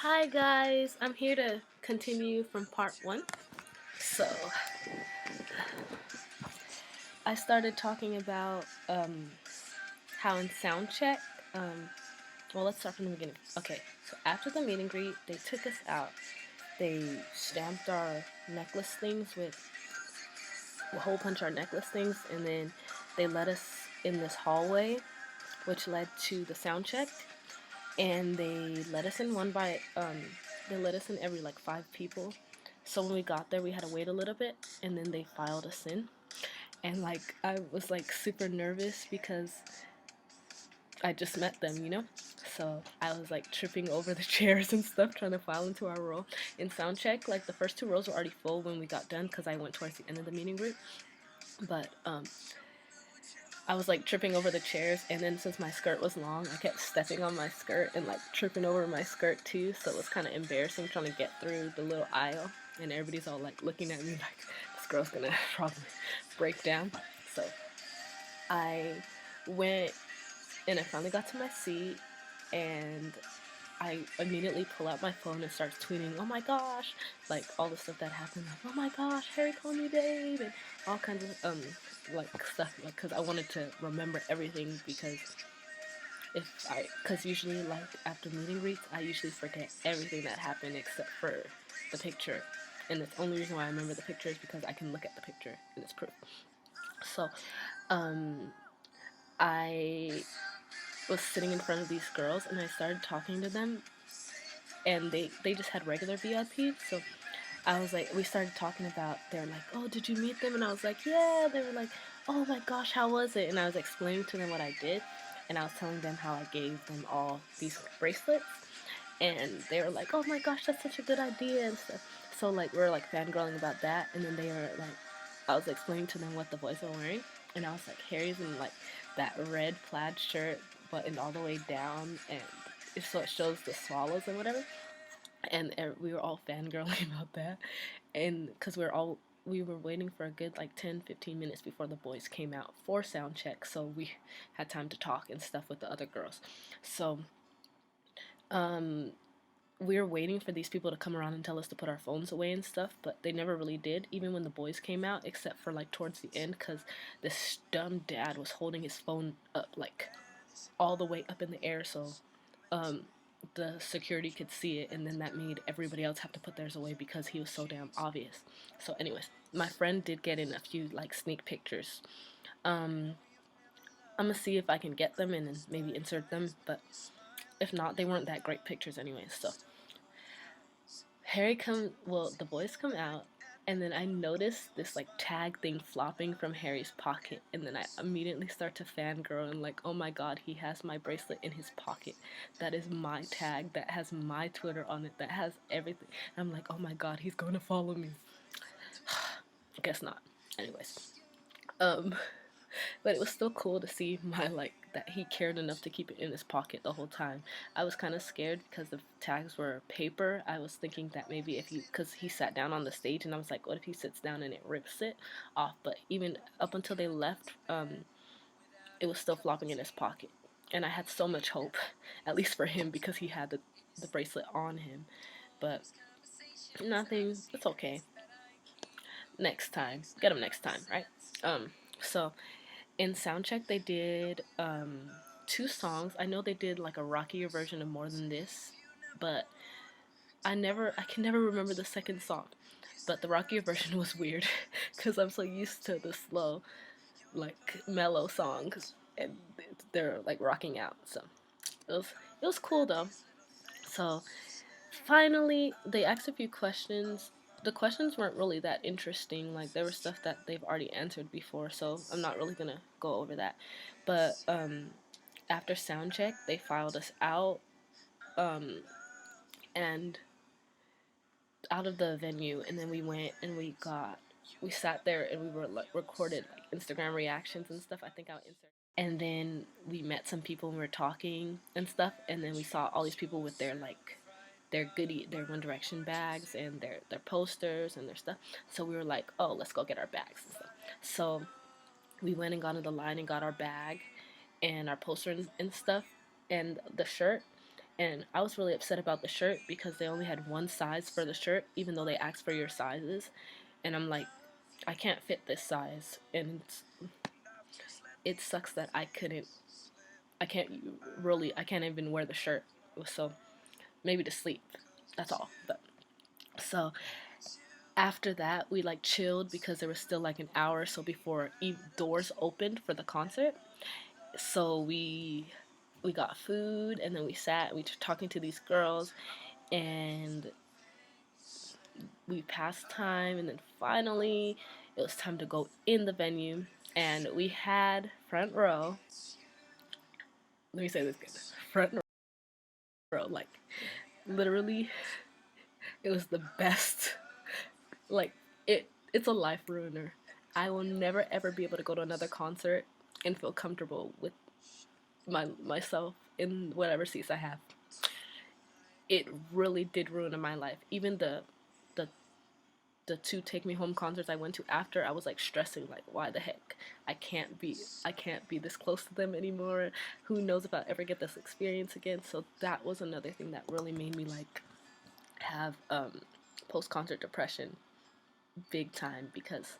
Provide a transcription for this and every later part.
Hi guys, I'm here to continue from part one. So, I started talking about how in Soundcheck, well, let's start from the beginning. Okay, so after the meet and greet, they took us out. They stamped our necklace things with a whole bunch of our necklace things, and then they let us in this hallway, which led to the Soundcheck. And they let us in one by they let us in every like 5 people. So when we got there we had to wait a little bit, and then they filed us in. And like I was like super nervous because I just met them. So I was like tripping over the chairs and stuff trying to file into our row. In sound check, like the first 2 rows were already full when we got done because I went towards the end of the meeting group. But I was like tripping over the chairs, and then since my skirt was long, I kept stepping on my skirt and like tripping over my skirt too, so it was kind of embarrassing trying to get through the little aisle, and everybody's all like looking at me like this girl's gonna probably break down. So I went and I finally got to my seat, and I immediately pull out my phone and start tweeting, oh my gosh, like all the stuff that happened, like, oh my gosh, Harry called me babe, and all kinds of like stuff, like, because I wanted to remember everything, because usually like after meeting greets, I usually forget everything that happened except for the picture, and the only reason why I remember the picture is because I can look at the picture and it's proof. So, I was sitting in front of these girls and I started talking to them, and they just had regular VIP. So I was like, we started talking about, they were like, oh, did you meet them? And I was like, yeah. They were like, oh my gosh, how was it? And I was explaining to them what I did, and I was telling them how I gave them all these bracelets, and they were like, oh my gosh, that's such a good idea and stuff. So like we were like fangirling about that, and then they were like, I was explaining to them what the boys were wearing, and I was like, Harry's in like that red plaid shirt buttoned all the way down, and so it shows the swallows and whatever. And we were all fangirling about that, and because we were waiting for a good like 10-15 minutes before the boys came out for sound check, so we had time to talk and stuff with the other girls. So we were waiting for these people to come around and tell us to put our phones away and stuff, but they never really did, even when the boys came out, except for like towards the end, because this dumb dad was holding his phone up like all the way up in the air, so the security could see it, and then that made everybody else have to put theirs away because he was so damn obvious. So anyways, my friend did get in a few like sneak pictures. I'm gonna see if I can get them and then maybe insert them, but if not, they weren't that great pictures anyways. So the boys come out, and then I notice this like tag thing flopping from Harry's pocket, and then I immediately start to fangirl and like, oh my god, he has my bracelet in his pocket. That is my tag, that has my Twitter on it, that has everything. And I'm like, oh my god, he's gonna follow me. Guess not. Anyways, um, but it was still cool to see my like that he cared enough to keep it in his pocket the whole time. I was kind of scared because the tags were paper. I was thinking that maybe if because he sat down on the stage, and I was like, what if he sits down and it rips it off? But even up until they left, it was still flopping in his pocket, and I had so much hope, at least for him, because he had the bracelet on him. But nothing. It's okay. Next time, get him next time, right? So in Soundcheck they did 2 songs. I know they did like a rockier version of More Than This, but I can never remember the second song. But the rockier version was weird because I'm so used to the slow, like mellow songs, and they're like rocking out. So it was cool though. So finally, they asked a few questions. The questions weren't really that interesting. Like there was stuff that they've already answered before, so I'm not really gonna go over that. But after sound check, they filed us out, and out of the venue, and then we went and we sat there and we were like recorded like Instagram reactions and stuff. I think I'll insert. And then we met some people and we were talking and stuff, and then we saw all these people with their One Direction bags and their posters and their stuff. So we were like, oh, let's go get our bags and stuff. So we went and got in the line and got our bag and our poster and stuff and the shirt. And I was really upset about the shirt because they only had one size for the shirt, even though they asked for your sizes. And I'm like, I can't fit this size. And it sucks that I can't even wear the shirt. So maybe to sleep. That's all. But so after that, we like chilled because there was still like an hour or so before doors opened for the concert. So we got food, and then we sat, we were talking to these girls, and we passed time, and then finally it was time to go in the venue, and we had front row. Let me say this good. Front row, like literally, it was the best. Like it's a life ruiner. I will never ever be able to go to another concert and feel comfortable with myself in whatever seats I have. It really did ruin my life. Even the the two Take Me Home concerts I went to after, I was like stressing, like, why the heck? I can't be this close to them anymore. Who knows if I'll ever get this experience again? So that was another thing that really made me like have post concert depression big time, because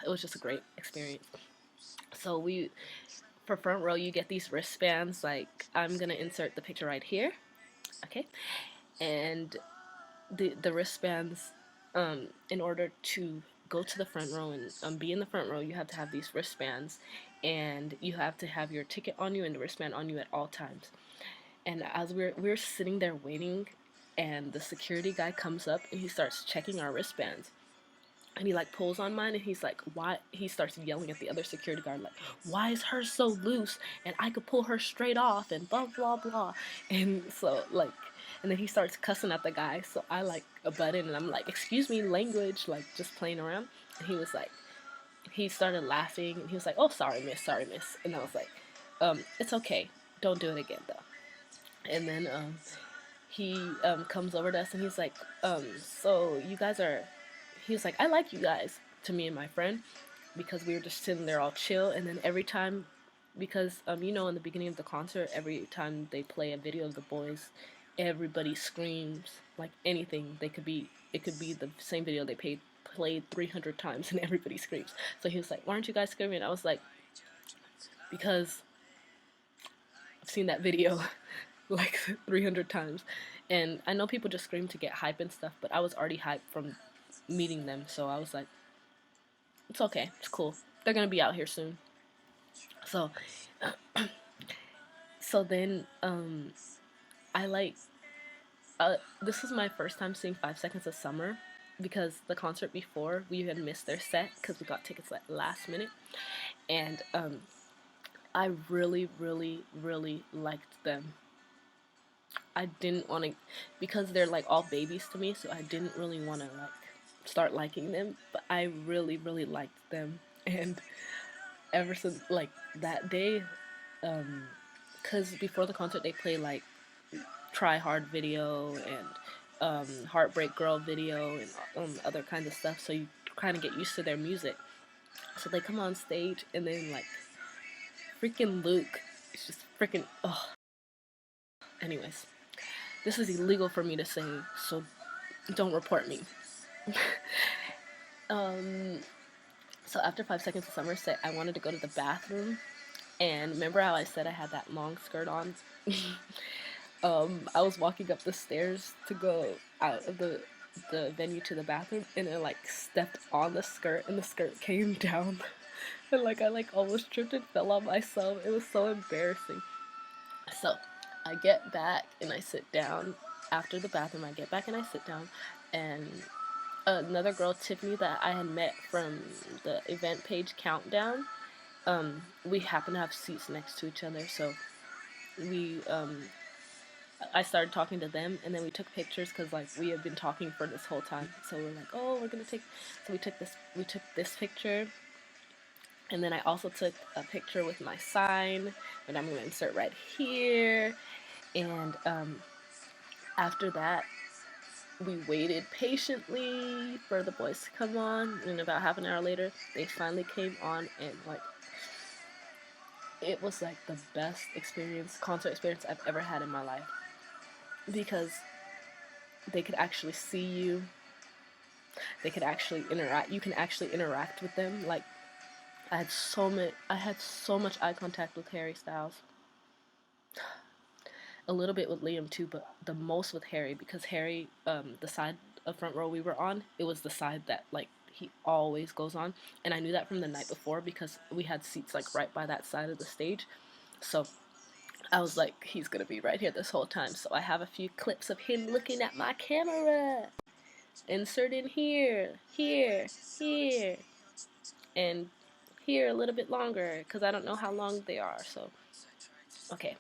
it was just a great experience. So for front row, you get these wristbands. Like, I'm gonna insert the picture right here. Okay, and the wristbands, in order to go to the front row and be in the front row, you have to have these wristbands, and you have to have your ticket on you and the wristband on you at all times. And as we're sitting there waiting, and the security guy comes up and he starts checking our wristbands, and he like pulls on mine, and he's like, why? He starts yelling at the other security guard, like, why is hers so loose, and I could pull her straight off, and blah blah blah. And so like, and then he starts cussing at the guy, so I like butt in, and I'm like, excuse me, language, like just playing around. And he was like, he started laughing, and he was like, oh, sorry miss. And I was like, it's okay, don't do it again though. And then he comes over to us, and he's like, so you guys are, he was like, I like you guys, to me and my friend, because we were just sitting there all chill. And then every time, because in the beginning of the concert, every time they play a video of the boys, everybody screams like anything. It could be the same video they played 300 times, and everybody screams. So he was like, why aren't you guys screaming? I was like, because I've seen that video like 300 times, and I know people just scream to get hype and stuff, but I was already hyped from meeting them, so I was like, it's okay, it's cool, they're gonna be out here soon. So then I like this was my first time seeing 5 Seconds of Summer, because the concert before, we had missed their set because we got tickets like last minute. And I really really really liked them. I didn't want to, because they're like all babies to me, so I didn't really want to like start liking them, but I really really liked them. And ever since like that day, because before the concert they play like Try Hard video and Heartbreak Girl video and other kinds of stuff, so you kind of get used to their music. So they come on stage, and then like freaking Luke, it's just freaking anyways, this is illegal for me to say, so don't report me. So after 5 Seconds of Summer set, I wanted to go to the bathroom, and remember how I said I had that long skirt on? I was walking up the stairs to go out of the venue to the bathroom, and I like stepped on the skirt, and the skirt came down. And like I like almost tripped and fell on myself. It was so embarrassing. So I get back and I sit down. After the bathroom, I get back and I sit down, and another girl, Tiffany, that I had met from the event page Countdown, we happen to have seats next to each other, so we I started talking to them, and then we took pictures because like we had been talking for this whole time. So we're like, oh, we're gonna take. So we took this picture, and then I also took a picture with my sign, and I'm gonna insert right here. And after that, we waited patiently for the boys to come on, and about half an hour later, they finally came on, and like it was like the best concert experience I've ever had in my life, because they could actually see you, they could actually interact, you can actually interact with them. Like, I had so much eye contact with Harry Styles. A little bit with Liam too, but the most with Harry, because Harry, the side of front row we were on, it was the side that like he always goes on, and I knew that from the night before because we had seats like right by that side of the stage. So I was like, he's gonna be right here this whole time. So I have a few clips of him looking at my camera. Insert in here, here, here, and here a little bit longer, because I don't know how long they are. So, okay.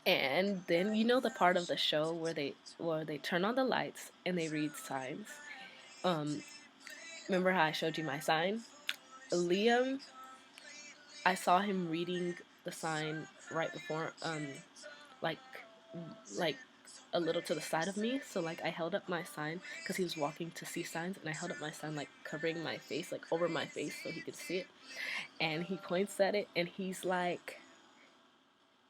And then you know the part of the show where they turn on the lights and they read signs. Remember how I showed you my sign? Liam, I saw him reading the sign right before, like a little to the side of me. So like I held up my sign because he was walking to see signs, and I held up my sign like covering my face, like over my face so he could see it. And he points at it and he's like,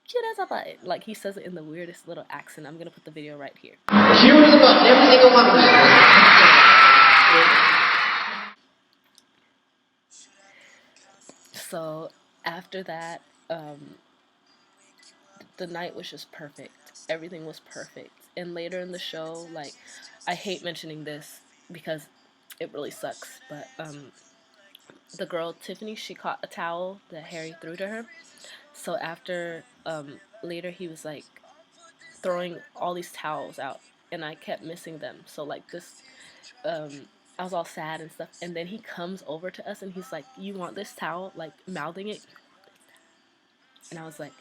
cute as a button. Like, he says it in the weirdest little accent. I'm gonna put the video right here. Cute as a button, every single one of them. So after that, the night was just perfect. Everything was perfect. And later in the show, like, I hate mentioning this because it really sucks, but the girl Tiffany, she caught a towel that Harry threw to her. So after later he was like throwing all these towels out, and I kept missing them. So like this, I was all sad and stuff. And then he comes over to us and he's like, "You want this towel?" Like mouthing it. And I was like,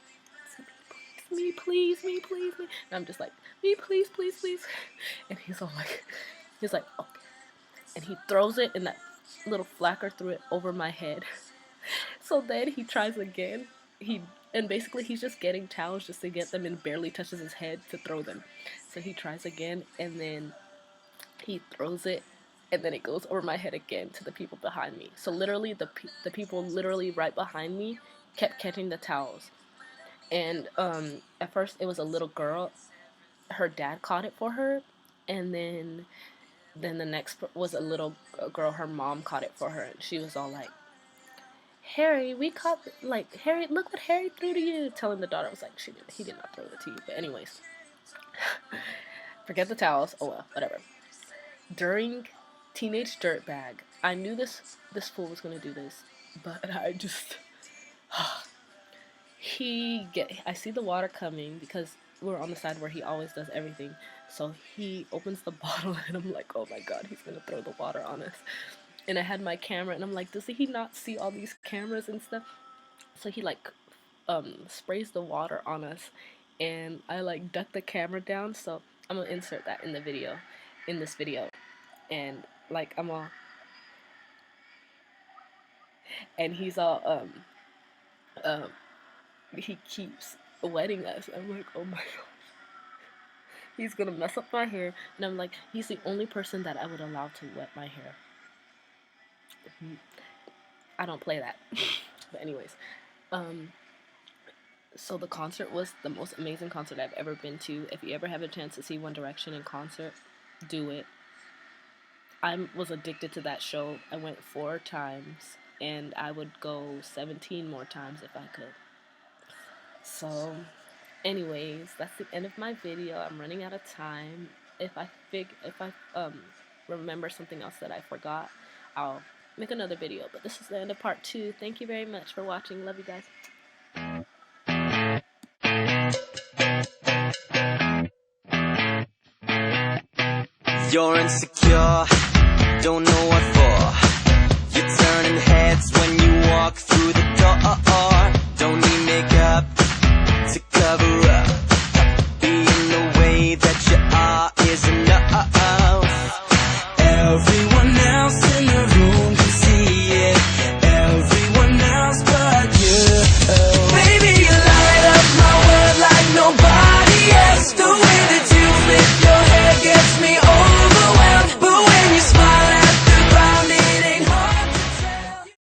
"Me, please, me, please, me." And I'm just like, "Me, please, please, please." And he's like, "Okay." And he throws it, and that little flacker threw it over my head. So then he tries again. And basically he's just getting towels just to get them, and barely touches his head to throw them. So he tries again, and then he throws it, and then it goes over my head again to the people behind me. So literally the people literally right behind me kept catching the towels. And at first it was a little girl. Her dad caught it for her, and then the next was a little girl. Her mom caught it for her, and she was all like, "Harry, we caught, like, Harry, look what Harry threw to you," telling the daughter. I was like, he did not throw it to you. But anyways, forget the towels. Oh well, whatever. During Teenage Dirtbag, I knew this fool was gonna do this, but I just I see the water coming because we're on the side where he always does everything. So he opens the bottle, and I'm like, oh my god, he's gonna throw the water on us. And I had my camera, and I'm like, does he not see all these cameras and stuff? So he like sprays the water on us, and I like duck the camera down. So I'm gonna insert that in this video, and like and he's all he keeps wetting us. I'm like, oh my gosh, he's gonna mess up my hair. And I'm like, he's the only person that I would allow to wet my hair. I don't play that. But anyways, so the concert was the most amazing concert I've ever been to. If you ever have a chance to see One Direction in concert, do it. I was addicted to that show. I went 4 times, and I would go 17 more times if I could. So anyways, that's the end of my video. I'm running out of time. If I remember something else that I forgot, I'll make another video. But this is the end of part 2. Thank you very much for watching. Love you guys. You're insecure, don't know what for. You're turning heads when you walk through the door.